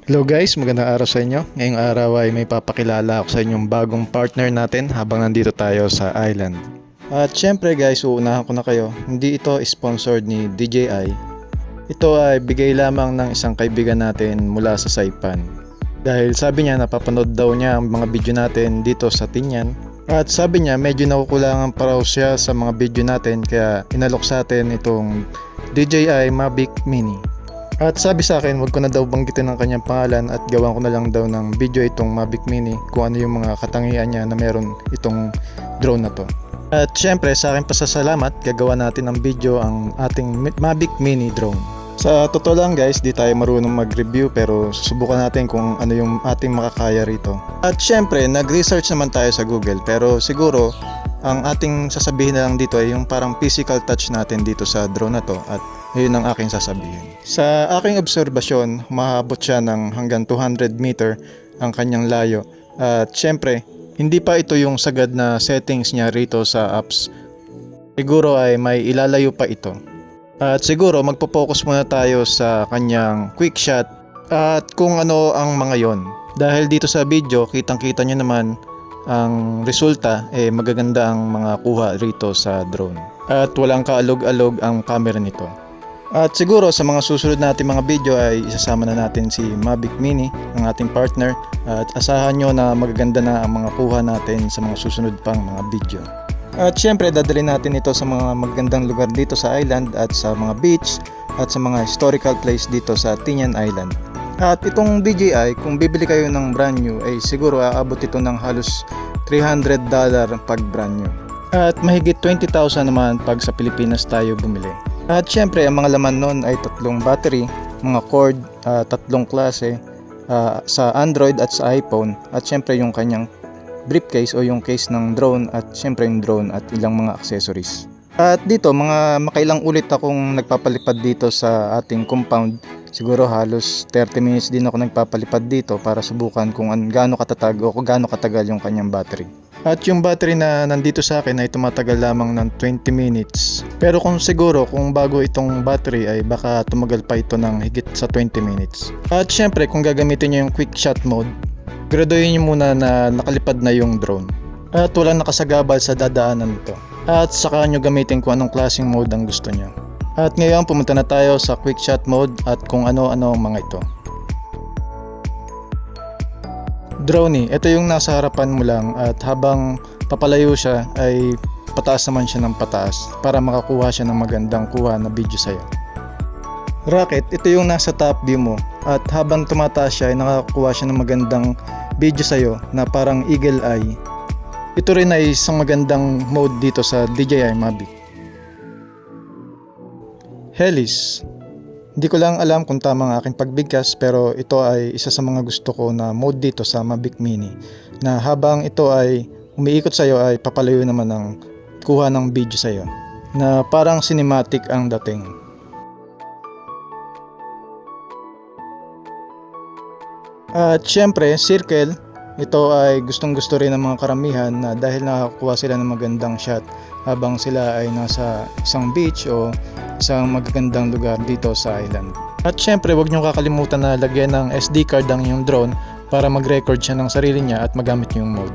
Hello guys, magandang araw sa inyo. Ngayong araw ay may papakilala ako sa inyong bagong partner natin habang nandito tayo sa island. At syempre guys, uunahan ko na kayo, hindi ito sponsored ni DJI. Ito ay bigay lamang ng isang kaibigan natin mula sa Saipan. Dahil sabi niya napapanood daw niya ang mga video natin dito sa Tinian. At sabi niya medyo nakukulangan pa raw siya sa mga video natin kaya inalok sa atin itong DJI Mavic Mini. At sabi sa akin, wag ko na daw banggitin ang kanyang pangalan at gawan ko na lang daw ng video itong Mavic Mini kung ano yung mga katangian niya na meron itong drone na to. At syempre sa akin pasasalamat, gagawa natin ng video ang ating Mavic Mini drone. Sa totoo lang guys, di tayo marunong mag-review pero susubukan natin kung ano yung ating makakaya rito. At syempre, nag-research naman tayo sa Google pero siguro ang ating sasabihin na lang dito ay yung parang physical touch natin dito sa drone na to at yun ang aking sasabihin. Sa aking obserbasyon, mahabot siya ng hanggang 200 meter ang kanyang layo. At syempre, hindi pa ito yung sagad na settings niya rito sa apps. Siguro ay may ilalayo pa ito. At siguro magpo-focus muna tayo sa kanyang quick shot at kung ano ang mga yon. Dahil dito sa video, kitang-kita nyo naman ang resulta, magaganda ang mga kuha rito sa drone. At walang kaalog-alog ang camera nito. At siguro sa mga susunod natin mga video ay isasama na natin si Mavic Mini, ang ating partner. At asahan nyo na magaganda na ang mga kuha natin sa mga susunod pang mga video. At syempre dadalhin natin ito sa mga magandang lugar dito sa island at sa mga beach at sa mga historical place dito sa Tinian Island. At itong DJI, kung bibili kayo ng brand new ay siguro aabot ito ng halos $300 pag brand new. At mahigit 20,000 naman pag sa Pilipinas tayo bumili. At syempre ang mga laman nun ay 3 battery, mga cord, 3 klase sa Android at sa iPhone. At syempre yung kanyang briefcase o yung case ng drone at syempre yung drone at ilang mga accessories. At dito makailang ulit akong nagpapalipad dito sa ating compound. Siguro halos 30 minutes din ako nagpapalipad dito para subukan kung gaano katatag o kung gaano katagal yung kanyang battery. At yung battery na nandito sa akin ay tumatagal lamang ng 20 minutes. Pero kung bago itong battery ay baka tumagal pa ito ng higit sa 20 minutes. At syempre kung gagamitin nyo yung quick shot mode, graduhin nyo muna na nakalipad na yung drone. At walang nakasagabal sa dadaanan nito. At saka nyo gamitin kung anong klaseng mode ang gusto nyo. At ngayon pumunta na tayo sa quick shot mode at kung ano-ano ang mga ito. Drone, ito yung nasa harapan mo lang at habang papalayo siya ay pataas naman siya ng pataas para makakuha siya ng magandang kuha na video sa'yo. Rocket, ito yung nasa top view mo at habang tumataas siya ay nakakuha siya ng magandang video sa'yo na parang eagle eye. Ito rin ay isang magandang mode dito sa DJI Mavic. Helis, hindi ko lang alam kung tama ang aking pagbigkas pero ito ay isa sa mga gusto ko na mode dito sa Mavic Mini na habang ito ay umiikot sa'yo ay papalayo naman ang kuha ng video sa'yo na parang cinematic ang dating. At syempre, circle, ito ay gustong gusto rin ng mga karamihan na dahil nakakuha sila ng magandang shot habang sila ay nasa isang beach o isang magagandang lugar dito sa island. At syempre, huwag nyo kakalimutan na lagyan ng SD card ang inyong drone para mag-record siya ng sarili niya at magamit yung mode.